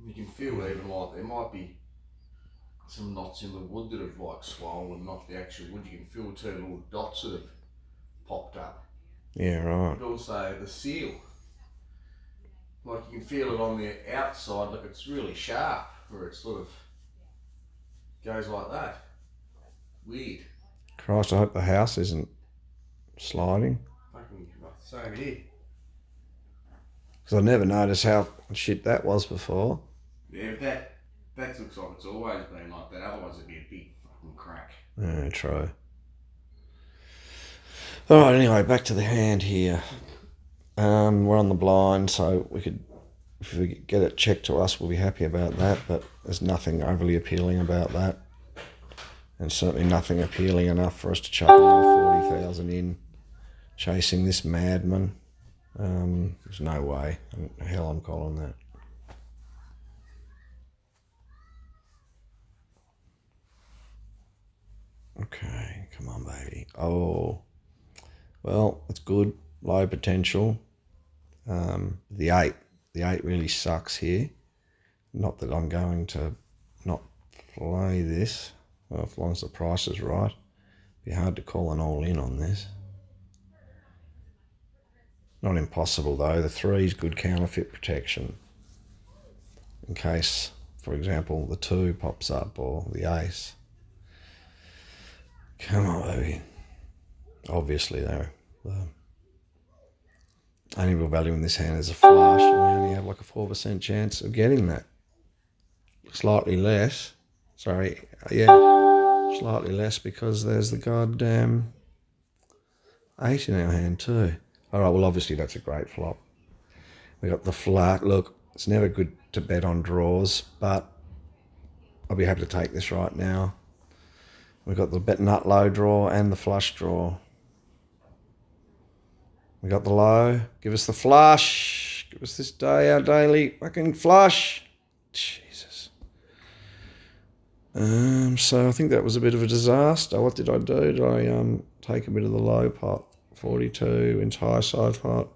You can feel even like there might be some knots in the wood that have like swollen, not the actual wood. You can feel 2 little dots that have popped up. Yeah, right. But also the seal. Like you can feel it on the outside, like it's really sharp, or it sort of goes like that. Weird. Christ, I hope the house isn't sliding. Fucking same here. Because I never noticed how shit that was before. Yeah, but that looks like it's always been like that. Otherwise it'd be a big fucking crack. Yeah, true. Alright, anyway, back to the hand here. We're on the blind, so if we get it checked to us, we'll be happy about that, but there's nothing overly appealing about that. And certainly nothing appealing enough for us to chuck another 40,000 in chasing this madman. There's no way. Hell, I'm calling that. Okay, come on, baby. Oh, well, it's good. Low potential. The 8 really sucks here. Not that I'm going to not play this. Well, as long as the price is right. It'd be hard to call an all-in on this. Not impossible, though. The 3 is good counterfeit protection. In case, for example, the 2 pops up or the ace. Come on, baby. Obviously, though, the only real value in this hand is a flush, and we only have like a 4% chance of getting that. Slightly less. Sorry, yeah, slightly less because there's the goddamn 8 in our hand too. All right, well, obviously that's a great flop. We got the flat. Look, it's never good to bet on draws, but I'll be happy to take this right now. We've got the bet nut low draw and the flush draw. We got the low. Give us the flush. Give us this day, our daily fucking flush. Jesus. So I think that was a bit of a disaster. What did I do? Did I take a bit of the low pot 42 means high side pot.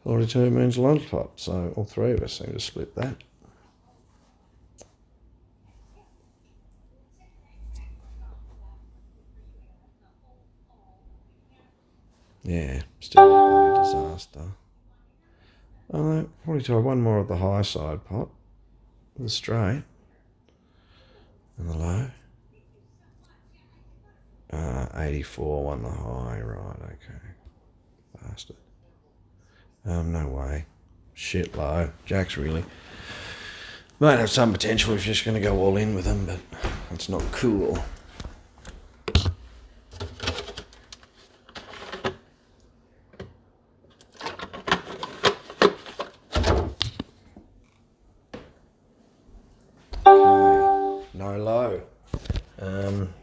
42 means lunch pot. So all three of us seem to split that. Yeah, still a bloody disaster. Oh, 42, one more of the high side pot. The straight. And the low. 84 won the high, right, okay. Bastard. No way. Shit low. Jack's really might have some potential if you're just going to go all in with him, but that's not cool. Okay. No low.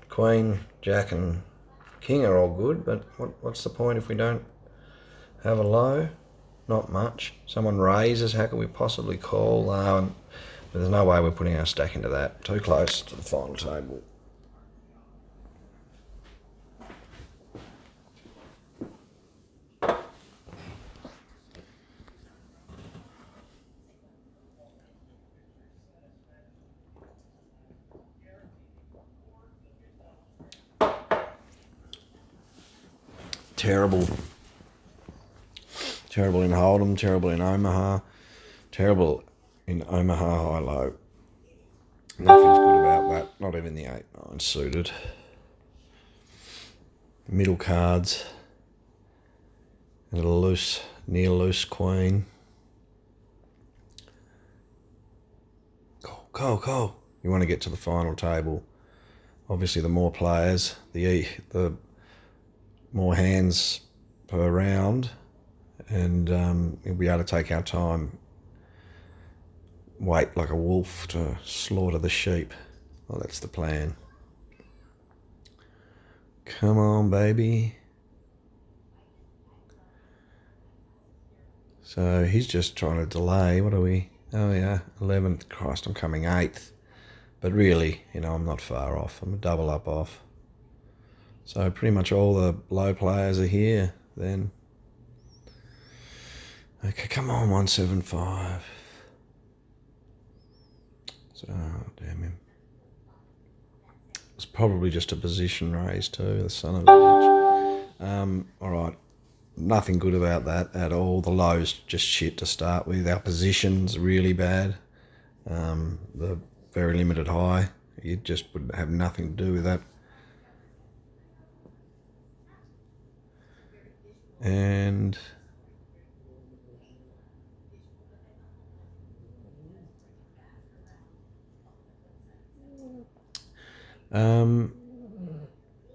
Queen, Jack and King are all good, but what's the point if we don't have a low? Not much. Someone raises, how can we possibly call? There's no way we're putting our stack into that. Too close to the final table. Terrible. Terrible in Hold'em, terrible in Omaha, terrible in Omaha High Low. Nothing's good about that, not even the 8-9 suited. Middle cards, and a loose, near loose queen. Go. You want to get to the final table. Obviously the more players, the more hands per round, and you'll be able to take our time, wait like a wolf to slaughter the sheep. Well, that's the plan. Come on, baby. So he's just trying to delay. What are we? Oh yeah, 11th. Christ, I'm coming 8th. But really, I'm not far off. I'm a double up off. So pretty much all the low players are here then. Okay, come on, 175. So, damn him. It's probably just a position raise too, the son of a bitch. Alright, nothing good about that at all. The low's just shit to start with. Our position's really bad. The very limited high, you just would have nothing to do with that. And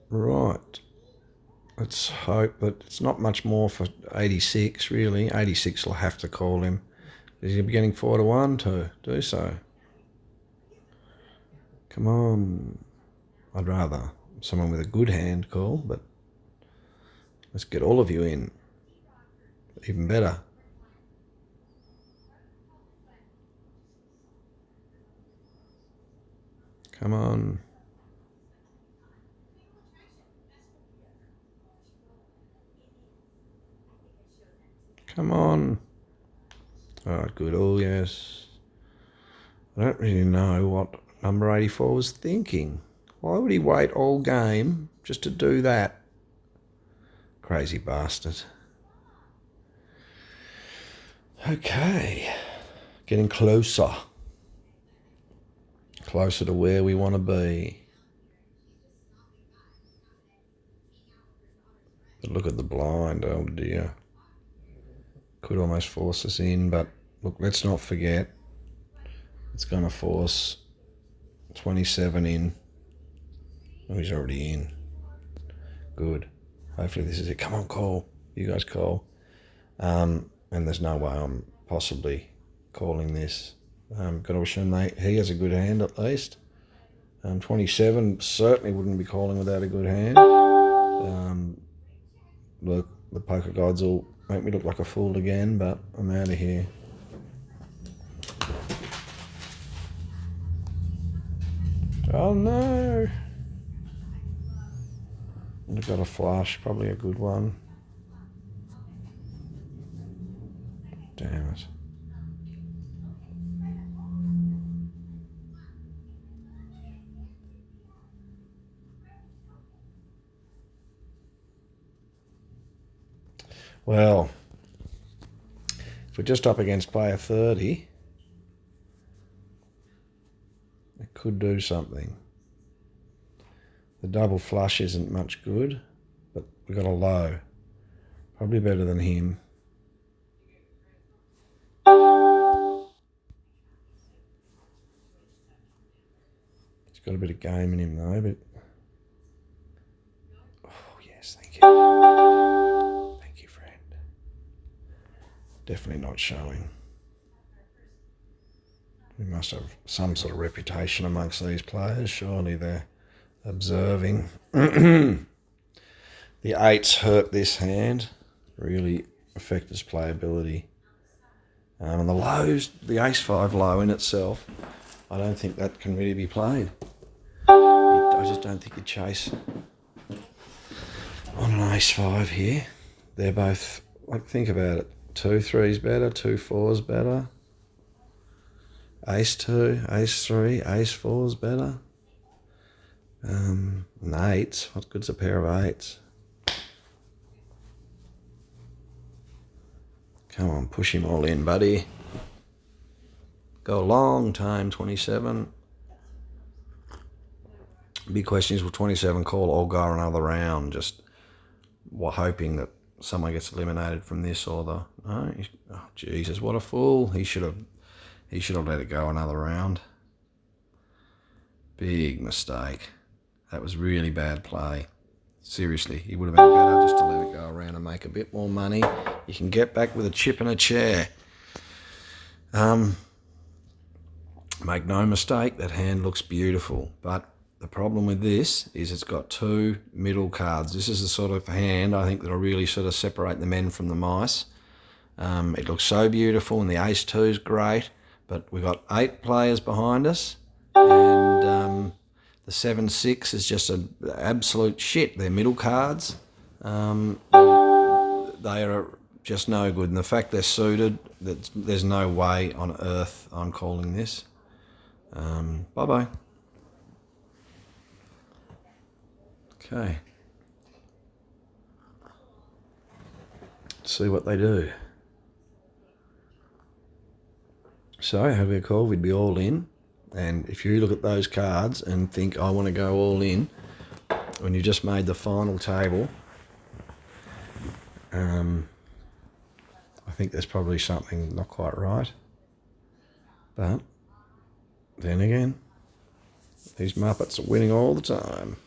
right, let's hope that it's not much more for 86 really. 86 will have to call him. Is he getting 4-1 to do so? Come on. I'd rather someone with a good hand call, but let's get all of you in. Even better. Come on. Come on. Alright, good. Oh, yes. I don't really know what number 84 was thinking. Why would he wait all game just to do that? Crazy bastard. Okay. Getting closer. Closer to where we want to be. But look at the blind, oh dear. Could almost force us in, but look, let's not forget. It's going to force 27 in. Oh, he's already in. Good. Hopefully this is it. Come on, call. You guys call. And there's no way I'm possibly calling this. Got to assume he has a good hand at least. 27 certainly wouldn't be calling without a good hand. Look, the poker gods will make me look like a fool again, but I'm out of here. Oh no! I've got a flush, probably a good one. Well, if we're just up against player 30, it could do something. The double flush isn't much good, but we got a low. Probably better than him. He's got a bit of game in him though, but... Oh, yes, thank you. Thank you, friend. Definitely not showing. We must have some sort of reputation amongst these players. Surely they're observing. The 8s hurt this hand. Really affect his playability. And the lows, the ace-5 low in itself, I don't think that can really be played. I just don't think you chase on an ace-5 here. They're both, like, think about it. 2-3's better, 2-4's better. Ace-2, ace-3, ace-4's better. And 8s, what good's a pair of 8s? Come on, push him all in, buddy. Go a long time, 27. Big question is, will 27 call or go another round? Just hoping that someone gets eliminated from this or the... No, oh, Jesus, what a fool. He should have let it go another round. Big mistake. That was really bad play. Seriously, he would have been better just to let it go around and make a bit more money. You can get back with a chip and a chair. Make no mistake, that hand looks beautiful, but the problem with this is it's got 2 middle cards. This is the sort of hand I think that'll really sort of separate the men from the mice. It looks so beautiful, and the ace-2 is great, but we've got 8 players behind us, and the 7-6 is just an absolute shit. They're middle cards. They are just no good, and the fact they're suited, there's no way on earth I'm calling this. Bye-bye. Okay. Let's see what they do. So, how do we call? We'd be all in. And if you look at those cards and think, I want to go all in, when you just made the final table, I think there's probably something not quite right. But then again, these Muppets are winning all the time.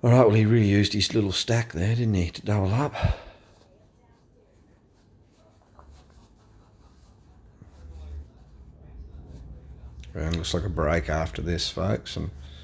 All right, well, he really used his little stack there, didn't he, to double up? And looks like a break after this, folks. And